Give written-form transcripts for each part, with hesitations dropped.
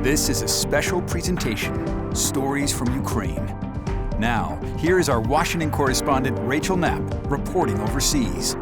This is a special presentation, Stories from Ukraine. Now, here is our Washington correspondent Rachel Knapp reporting overseas.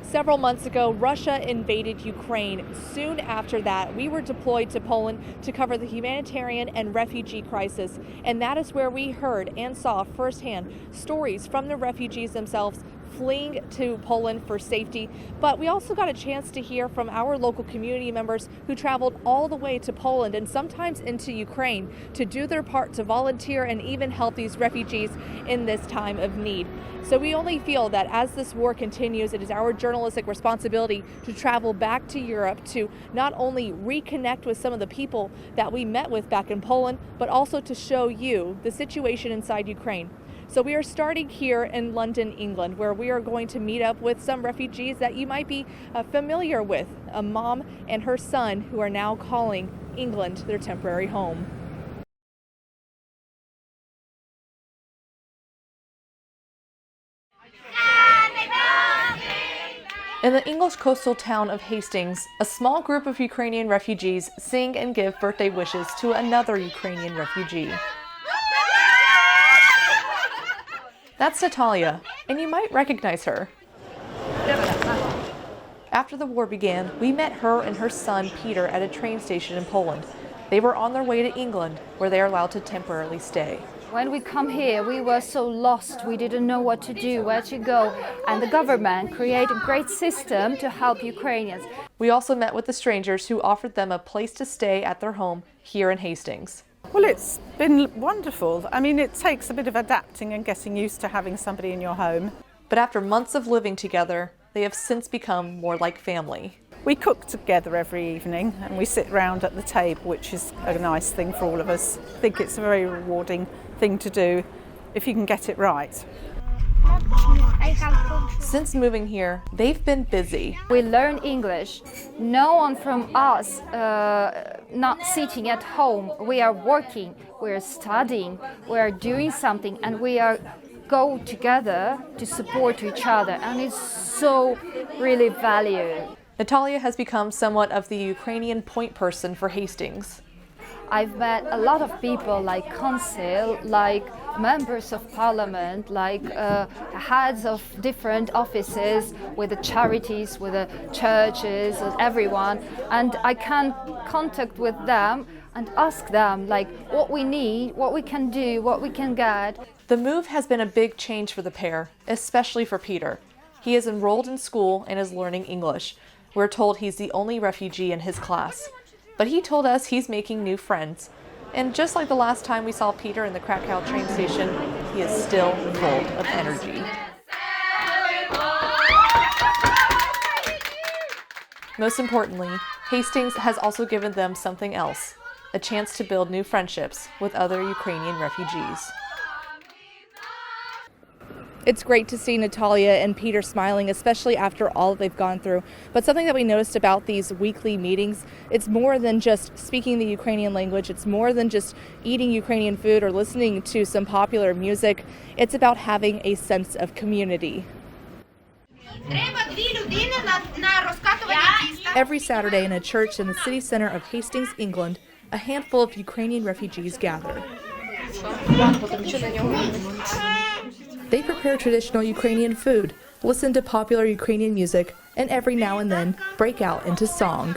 Several months ago, Russia invaded Ukraine. Soon after that, we were deployed to Poland to cover the humanitarian and refugee crisis. And that is where we heard and saw firsthand stories from the refugees themselves fleeing to Poland for safety. But we also got a chance to hear from our local community members who traveled all the way to Poland and sometimes into Ukraine to do their part to volunteer and even help these refugees in this time of need. So we only feel that as this war continues, it is our journalistic responsibility to travel back to Europe to not only reconnect with some of the people that we met with back in Poland, but also to show you the situation inside Ukraine. So we are starting here in London, England, where we are going to meet up with some refugees that you might be familiar with, a mom and her son who are now calling England their temporary home. In the English coastal town of Hastings, a small group of Ukrainian refugees sing and give birthday wishes to another Ukrainian refugee. That's Natalia, and you might recognize her. After the war began, we met her and her son Peter at a train station in Poland. They were on their way to England, where they are allowed to temporarily stay. When we come here, we were so lost. We didn't know what to do, where to go. And the government created a great system to help Ukrainians. We also met with the strangers who offered them a place to stay at their home here in Hastings. Well, it's been wonderful. I mean, it takes a bit of adapting and getting used to having somebody in your home. But after months of living together, they have since become more like family. We cook together every evening and we sit round at the table, which is a nice thing for all of us. I think it's a very rewarding thing to do if you can get it right. Since moving here, they've been busy. We learn English. No one from us not sitting at home. We are working, we are studying, we are doing something, and we are go together to support each other, and it's so really valued. Natalia has become somewhat of the Ukrainian point person for Hastings. I've met a lot of people like council, like members of parliament, like heads of different offices with the charities, with the churches, and everyone. And I can contact with them and ask them like what we need, what we can do, what we can get. The move has been a big change for the pair, especially for Peter. He is enrolled in school and is learning English. We're told he's the only refugee in his class. But he told us he's making new friends. And just like the last time we saw Peter in the Krakow train station, he is still full of energy. Most importantly, Hastings has also given them something else, a chance to build new friendships with other Ukrainian refugees. It's great to see Natalia and Peter smiling, especially after all they've gone through. But something that we noticed about these weekly meetings, it's more than just speaking the Ukrainian language. It's more than just eating Ukrainian food or listening to some popular music. It's about having a sense of community. Every Saturday in a church in the city center of Hastings, England, a handful of Ukrainian refugees gather. They prepare traditional Ukrainian food, listen to popular Ukrainian music, and every now and then break out into song.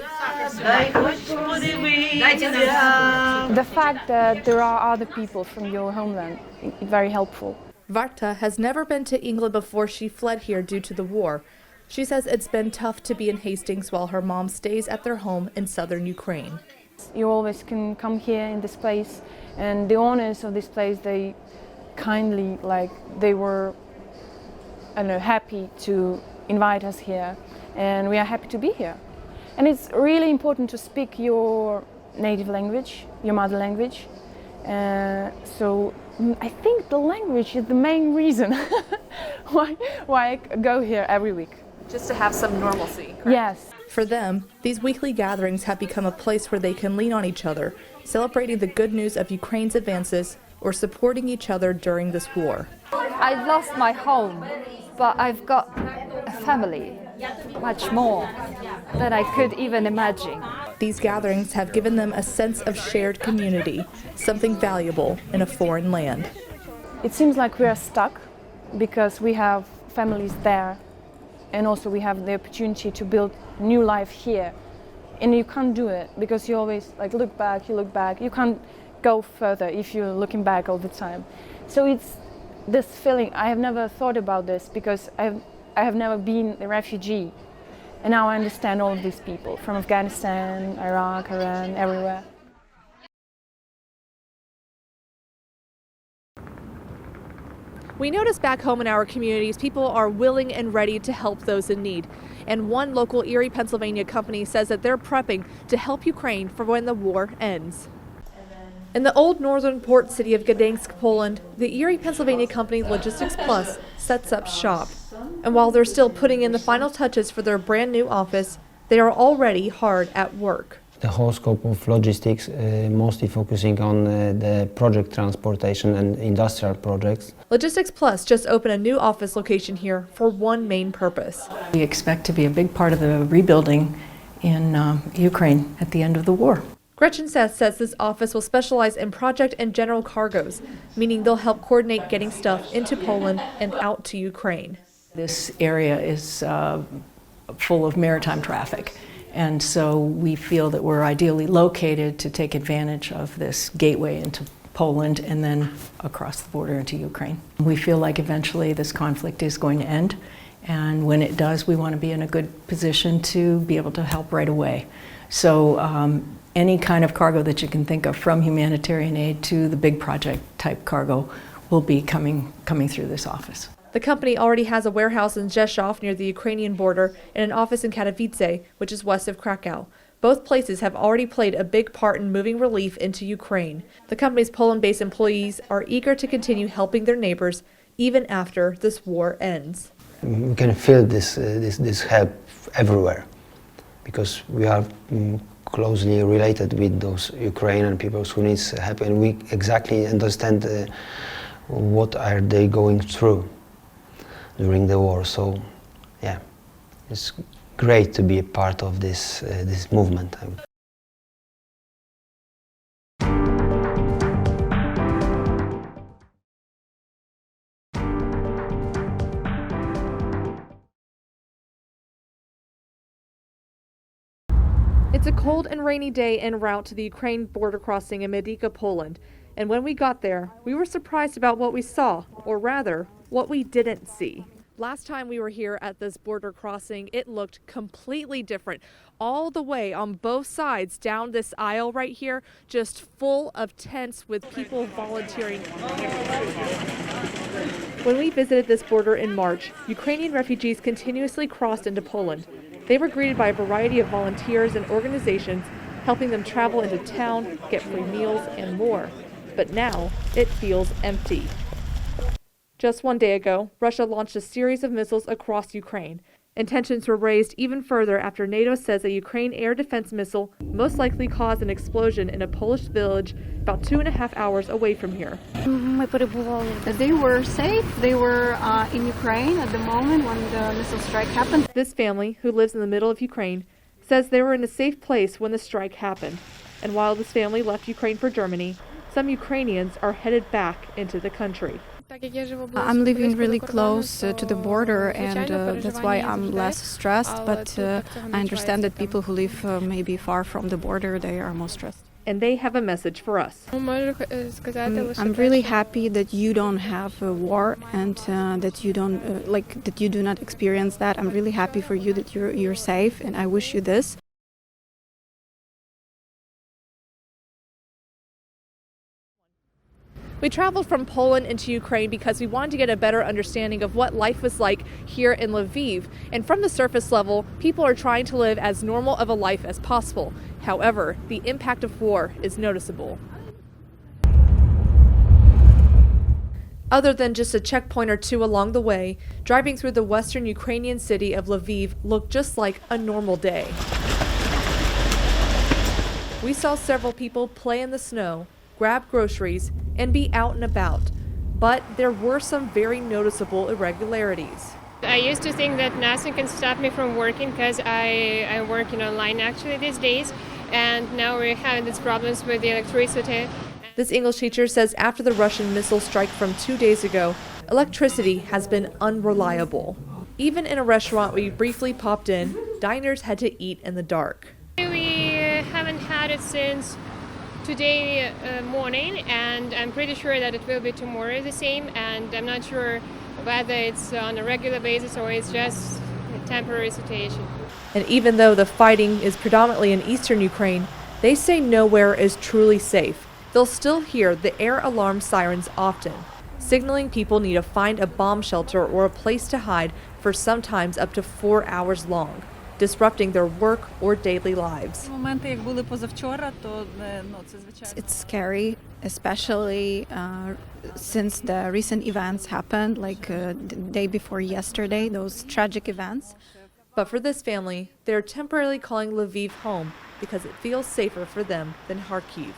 The fact that there are other people from your homeland is very helpful. Varta has never been to England before she fled here due to the war. She says it's been tough to be in Hastings while her mom stays at their home in southern Ukraine. You always can come here in this place, and the owners of this place, they kindly, they were, I don't know, happy to invite us here, and we are happy to be here. And it's really important to speak your native language, your mother language. So I think the language is the main reason why I go here every week. Just to have some normalcy, correct? Yes. For them, these weekly gatherings have become a place where they can lean on each other, celebrating the good news of Ukraine's advances or supporting each other during this war. I lost my home, but I've got a family, much more than I could even imagine. these gatherings have given them a sense of shared community, something valuable in a foreign land. It seems like we are stuck because we have families there, and also we have the opportunity to build new life here. And you can't do it because you always look back, you can't go further if you're looking back all the time. So it's this feeling. I have never thought about this because I have never been a refugee. And now I understand all of these people from Afghanistan, Iraq, Iran, everywhere. We notice back home in our communities, people are willing and ready to help those in need. And one local Erie, Pennsylvania company says that they're prepping to help Ukraine for when the war ends. In the old northern port city of Gdańsk, Poland, the Erie, Pennsylvania company Logistics Plus sets up shop. And while they're still putting in the final touches for their brand new office, they are already hard at work. The whole scope of logistics, mostly focusing on the project transportation and industrial projects. Logistics Plus just opened a new office location here for one main purpose. We expect to be a big part of the rebuilding in Ukraine at the end of the war. Gretchen Seth says this office will specialize in project and general cargoes, meaning they'll help coordinate getting stuff into Poland and out to Ukraine. This area is full of maritime traffic, and so we feel that we're ideally located to take advantage of this gateway into Poland and then across the border into Ukraine. We feel like eventually this conflict is going to end, and when it does, we want to be in a good position to be able to help right away. So any kind of cargo that you can think of, from humanitarian aid to the big project type cargo, will be coming through this office. The company already has a warehouse in Rzeszów near the Ukrainian border and an office in Katowice, which is west of Krakow. Both places have already played a big part in moving relief into Ukraine. The company's Poland-based employees are eager to continue helping their neighbors even after this war ends. We can feel this help everywhere because we are closely related with those Ukrainian people who need help, and we exactly understand what are they going through during the war. So, yeah, it's great to be a part of this movement. It's a cold and rainy day en route to the Ukraine border crossing in Medyka, Poland. And when we got there, we were surprised about what we saw, or rather, what we didn't see. Last time we were here at this border crossing, it looked completely different. All the way on both sides down this aisle right here, just full of tents with people volunteering. When we visited this border in March, Ukrainian refugees continuously crossed into Poland. They were greeted by a variety of volunteers and organizations, helping them travel into town, get free meals, and more. But now, it feels empty. Just one day ago, Russia launched a series of missiles across Ukraine. And tensions were raised even further after NATO says a Ukraine air defense missile most likely caused an explosion in a Polish village about 2.5 hours away from here. They were safe. They were in Ukraine at the moment when the missile strike happened. This family, who lives in the middle of Ukraine, says they were in a safe place when the strike happened. And while this family left Ukraine for Germany, some Ukrainians are headed back into the country. I'm living really close to the border, and that's why I'm less stressed, but I understand that people who live maybe far from the border, they are more stressed. And they have a message for us. I'm really happy that you don't have a war and that you don't that you do not experience that. I'm really happy for you that you're safe, and I wish you this. We traveled from Poland into Ukraine because we wanted to get a better understanding of what life was like here in Lviv. And from the surface level, people are trying to live as normal of a life as possible. However, the impact of war is noticeable. Other than just a checkpoint or two along the way, driving through the western Ukrainian city of Lviv looked just like a normal day. We saw several people play in the snow, grab groceries, and be out and about. But there were some very noticeable irregularities. I used to think that nothing can stop me from working because I'm working online actually these days, and now we're having these problems with the electricity. This English teacher says after the Russian missile strike from 2 days ago, electricity has been unreliable. Even in a restaurant we briefly popped in, diners had to eat in the dark. We haven't had it since today morning, and I'm pretty sure that it will be tomorrow the same, and I'm not sure whether it's on a regular basis or it's just a temporary situation. And even though the fighting is predominantly in eastern Ukraine, they say nowhere is truly safe. They'll still hear the air alarm sirens often, signaling people need to find a bomb shelter or a place to hide for sometimes up to 4 hours long, disrupting their work or daily lives. It's scary, especially since the recent events happened, like the day before yesterday, those tragic events. But for this family, they're temporarily calling Lviv home because it feels safer for them than Kharkiv.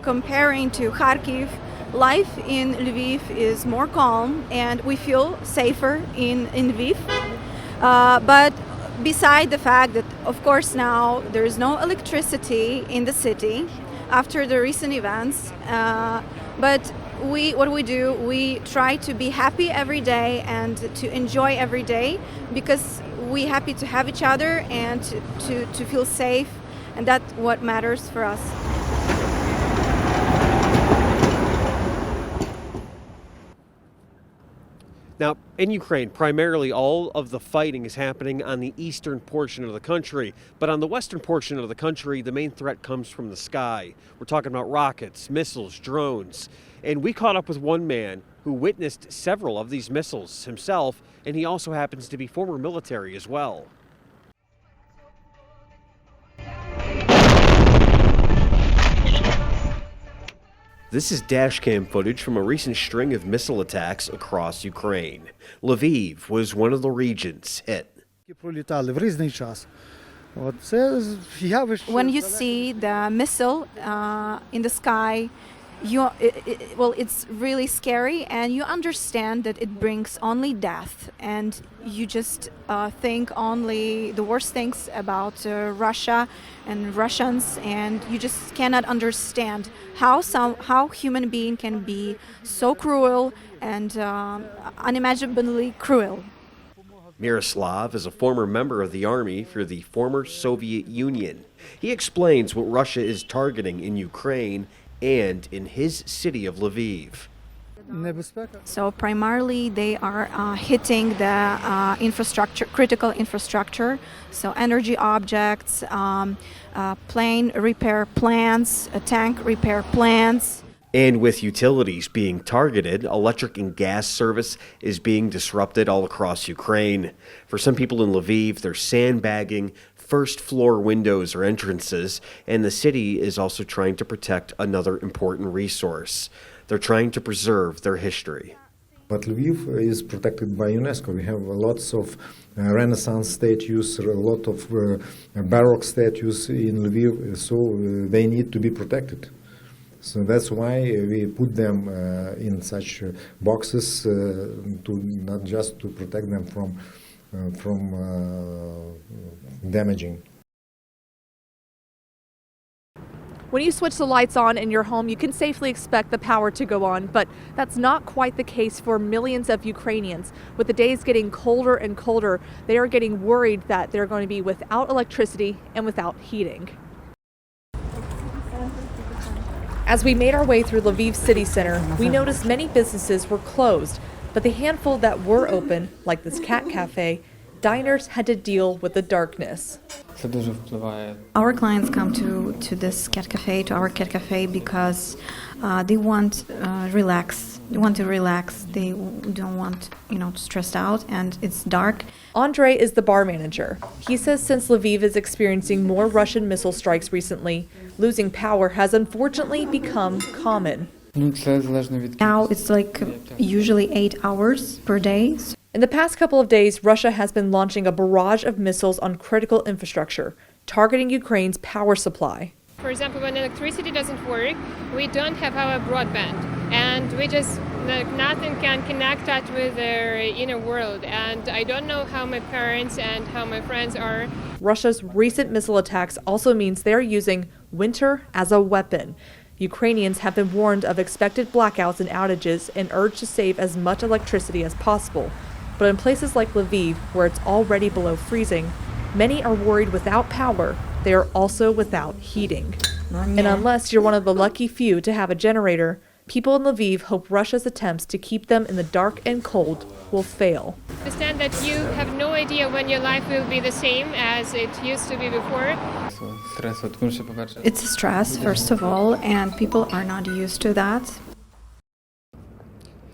Comparing to Kharkiv, life in Lviv is more calm and we feel safer in Lviv. But beside the fact that, of course, now there is no electricity in the city after the recent events, but what we do, we try to be happy every day and to enjoy every day because we're happy to have each other and to feel safe, and that's what matters for us. Now, in Ukraine, primarily all of the fighting is happening on the eastern portion of the country. But on the western portion of the country, the main threat comes from the sky. We're talking about rockets, missiles, drones. And we caught up with one man who witnessed several of these missiles himself, and he also happens to be former military as well. This is dashcam footage from a recent string of missile attacks across Ukraine. Lviv was one of the regions hit. When you see the missile in the sky, it's really scary, and you understand that it brings only death, and you just think only the worst things about Russia and Russians, and you just cannot understand how human being can be so cruel and unimaginably cruel. Miroslav is a former member of the army for the former Soviet Union. He explains what Russia is targeting in Ukraine and in his city of Lviv. So primarily they are hitting the infrastructure, critical infrastructure, so energy objects, plane repair plants, tank repair plants. And with utilities being targeted, electric and gas service is being disrupted all across Ukraine. For some people in Lviv, they're sandbagging first floor windows or entrances, and the city is also trying to protect another important resource. They're trying to preserve their history. But Lviv is protected by UNESCO. We have lots of Renaissance statues, a lot of Baroque statues in Lviv, so they need to be protected. So that's why we put them in such boxes, to not just to protect them from damaging. When you switch the lights on in your home, you can safely expect the power to go on, but that's not quite the case for millions of Ukrainians. With the days getting colder and colder, they are getting worried that they're going to be without electricity and without heating. As we made our way through Lviv city center, we noticed many businesses were closed, but the handful that were open, like this cat cafe, diners had to deal with the darkness. Our clients come to this cat cafe, to our cat cafe, because they want relax. They want to relax. They don't want, to stress out, and it's dark. Andrei is the bar manager. He says since Lviv is experiencing more Russian missile strikes recently, losing power has unfortunately become common. Now it's like usually 8 hours per day. In the past couple of days, Russia has been launching a barrage of missiles on critical infrastructure, targeting Ukraine's power supply. For example, when electricity doesn't work, we don't have our broadband. and we just, like, nothing can connect us with their inner world. And I don't know how my parents and how my friends are. Russia's recent missile attacks also means they're using winter as a weapon. Ukrainians have been warned of expected blackouts and outages and urged to save as much electricity as possible. But in places like Lviv, where it's already below freezing, many are worried without power, they are also without heating. And unless you're one of the lucky few to have a generator, people in Lviv hope Russia's attempts to keep them in the dark and cold will fail. Understand that you have no idea when your life will be the same as it used to be before. It's a stress, first of all, and people are not used to that.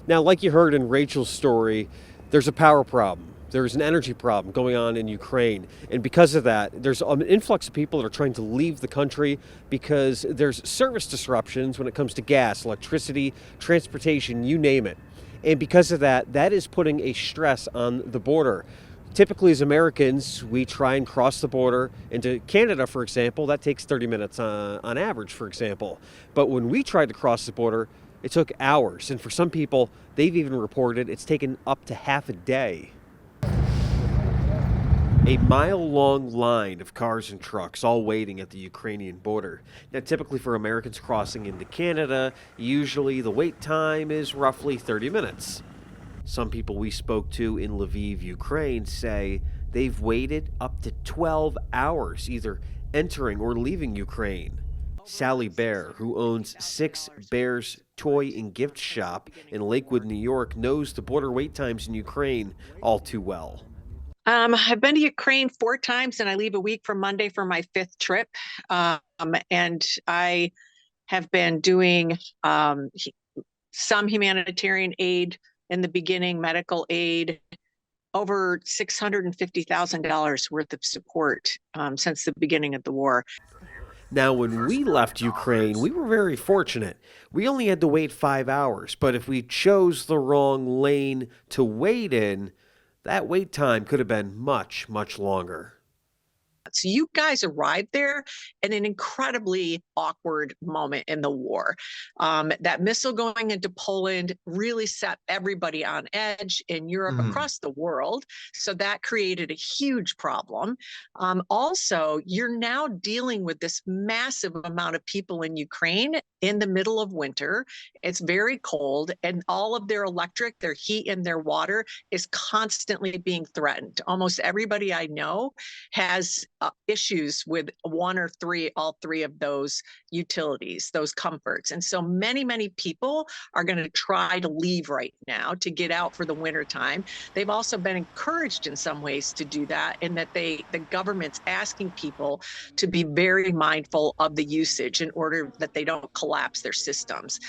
Now, like you heard in Rachel's story, there's a power problem. There's an energy problem going on in Ukraine. And because of that, there's an influx of people that are trying to leave the country because there's service disruptions when it comes to gas, electricity, transportation, you name it. And because of that, that is putting a stress on the border. Typically, as Americans, we try and cross the border into Canada, for example. That takes 30 minutes on average, for example. But when we tried to cross the border, it took hours. And for some people, they've even reported it's taken up to half a day. A mile-long line of cars and trucks all waiting at the Ukrainian border. Now, typically for Americans crossing into Canada, usually the wait time is roughly 30 minutes. Some people we spoke to in Lviv, Ukraine, say they've waited up to 12 hours, either entering or leaving Ukraine. Sally Bear, who owns 6 Bears Toy and Gift Shop in Lakewood, New York, knows the border wait times in Ukraine all too well. I've been to Ukraine 4 times, and I leave a week from Monday for my 5th trip. And I have been doing some humanitarian aid in the beginning, medical aid, over $650,000 worth of support since the beginning of the war. Now, when we left Ukraine, we were very fortunate. We only had to wait 5 hours, but if we chose the wrong lane to wait in, that wait time could have been much, much longer. So you guys arrived there in an incredibly awkward moment in the war. That missile going into Poland really set everybody on edge in Europe, across the world. So that created a huge problem. Also, you're now dealing with this massive amount of people in Ukraine in the middle of winter. It's very cold, and all of their electric, their heat, and their water is constantly being threatened. Almost everybody I know has issues with all three of those utilities, those comforts. And so many people are going to try to leave right now to get out for the winter time. They've also been encouraged in some ways to do that, in that the government's asking people to be very mindful of the usage in order that they don't collapse their systems.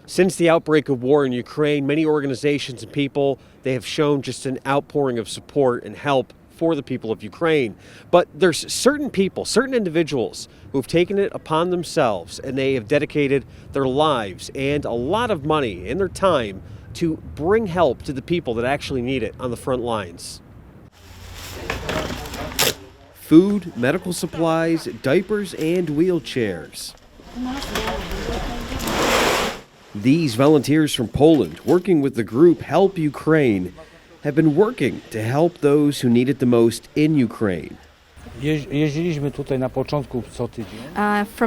Since the outbreak of war in Ukraine, many organizations and people, they have shown just an outpouring of support and help for the people of Ukraine. But there's certain people, certain individuals who've taken it upon themselves, and they have dedicated their lives and a lot of money and their time to bring help to the people that actually need it on the front lines. Food, medical supplies, diapers, and wheelchairs. These volunteers from Poland, working with the group Help Ukraine, have been working to help those who need it the most in Ukraine. From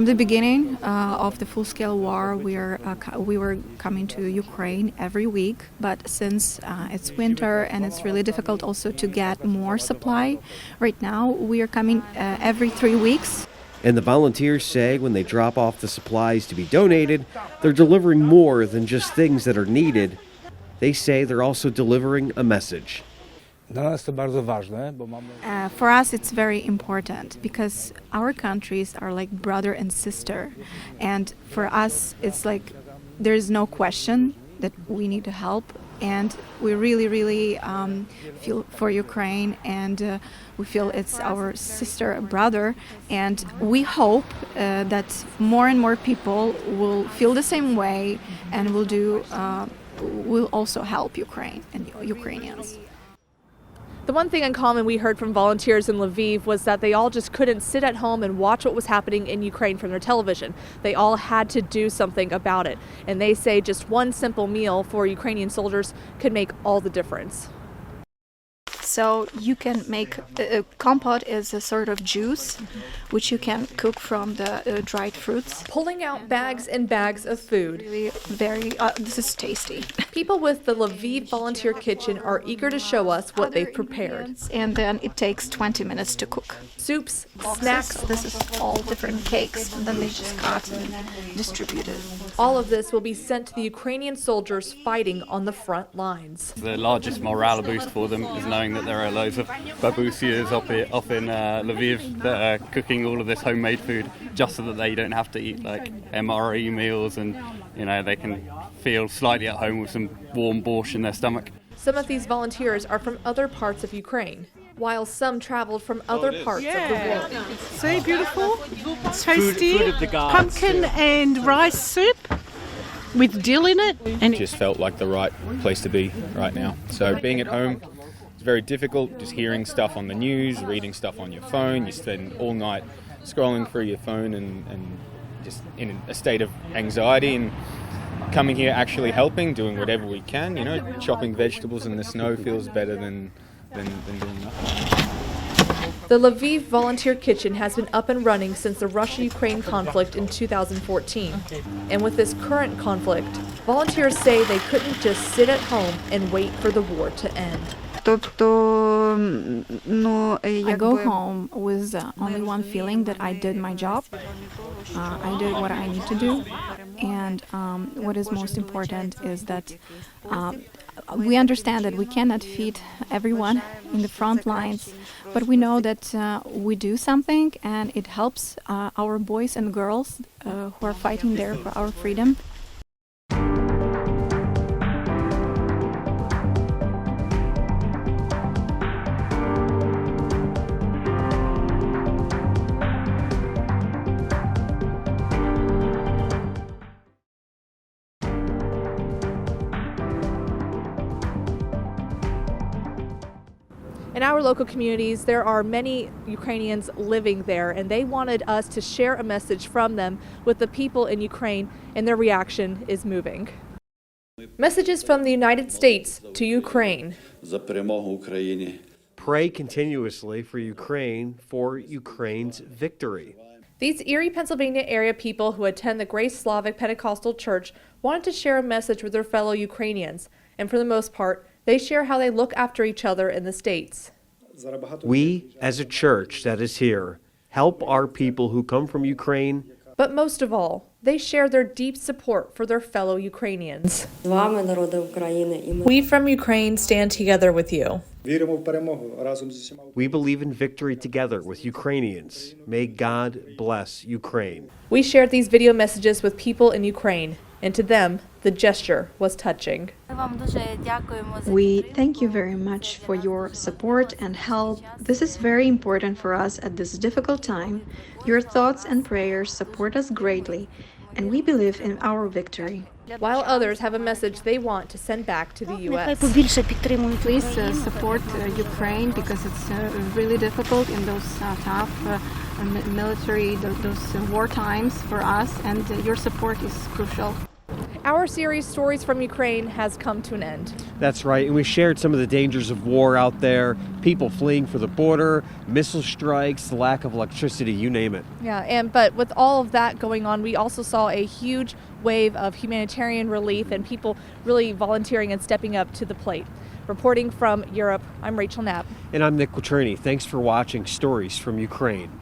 the beginning of the full-scale war, we were coming to Ukraine every week. But since it's winter and it's really difficult also to get more supply, right now we are coming every 3 weeks. And the volunteers say when they drop off the supplies to be donated, they're delivering more than just things that are needed. They say they're also delivering a message. For us, it's very important because our countries are like brother and sister. And for us, it's like there's no question that we need to help. And we really feel for Ukraine, and we feel it's our sister, brother, and we hope that more and more people will feel the same way and will also help Ukraine and Ukrainians. The one thing in common we heard from volunteers in Lviv was that they all just couldn't sit at home and watch what was happening in Ukraine from their television. They all had to do something about it. And they say just one simple meal for Ukrainian soldiers could make all the difference. So you can make compote is a sort of juice which you can cook from the dried fruits. Pulling out bags and bags of food. Really very, this is tasty. People with the Lviv Volunteer Kitchen are eager to show us what they've prepared. And then it takes 20 minutes to cook. Soups, snacks. This is all different cakes, and then they just cut and distribute it. All of this will be sent to the Ukrainian soldiers fighting on the front lines. The largest morale boost for them is knowing that there are loads of babusias up in Lviv that are cooking all of this homemade food just so that they don't have to eat like MRE meals, and they can feel slightly at home with some warm borscht in their stomach. Some of these volunteers are from other parts of Ukraine, while some traveled from other parts of the world. See, beautiful, tasty, pumpkin and rice soup with dill in it. And it just felt like the right place to be right now. So being at home, it's very difficult, just hearing stuff on the news, reading stuff on your phone. You spend all night scrolling through your phone and just in a state of anxiety, and coming here actually helping, doing whatever we can, chopping vegetables in the snow feels better than doing nothing. The Lviv Volunteer Kitchen has been up and running since the Russia-Ukraine conflict in 2014. And with this current conflict, volunteers say they couldn't just sit at home and wait for the war to end. I go home with only one feeling, that I did my job. I did what I need to do. And what is most important is that we understand that we cannot feed everyone in the front lines, but we know that we do something, and it helps our boys and girls who are fighting there for our freedom. In our local communities, there are many Ukrainians living there, and they wanted us to share a message from them with the people in Ukraine, and their reaction is moving. Messages from the United States to Ukraine. Pray continuously for Ukraine's victory. These Erie, Pennsylvania area people who attend the Grace Slavic Pentecostal Church wanted to share a message with their fellow Ukrainians, and for the most part, they share how they look after each other in the States. We, as a church that is here, help our people who come from Ukraine. But most of all, they share their deep support for their fellow Ukrainians. We from Ukraine stand together with you. We believe in victory together with Ukrainians. May God bless Ukraine. We shared these video messages with people in Ukraine, and to them, the gesture was touching. We thank you very much for your support and help. This is very important for us at this difficult time. Your thoughts and prayers support us greatly, and we believe in our victory. While others have a message they want to send back to the U.S. Please support Ukraine, because it's really difficult in those tough military, those war times for us, and your support is crucial. Our series, Stories from Ukraine, has come to an end. That's right, and we shared some of the dangers of war out there, people fleeing for the border, missile strikes, the lack of electricity, you name it. Yeah, but with all of that going on, we also saw a huge wave of humanitarian relief and people really volunteering and stepping up to the plate. Reporting from Europe, I'm Rachel Knapp. And I'm Nick Quatrini. Thanks for watching Stories from Ukraine.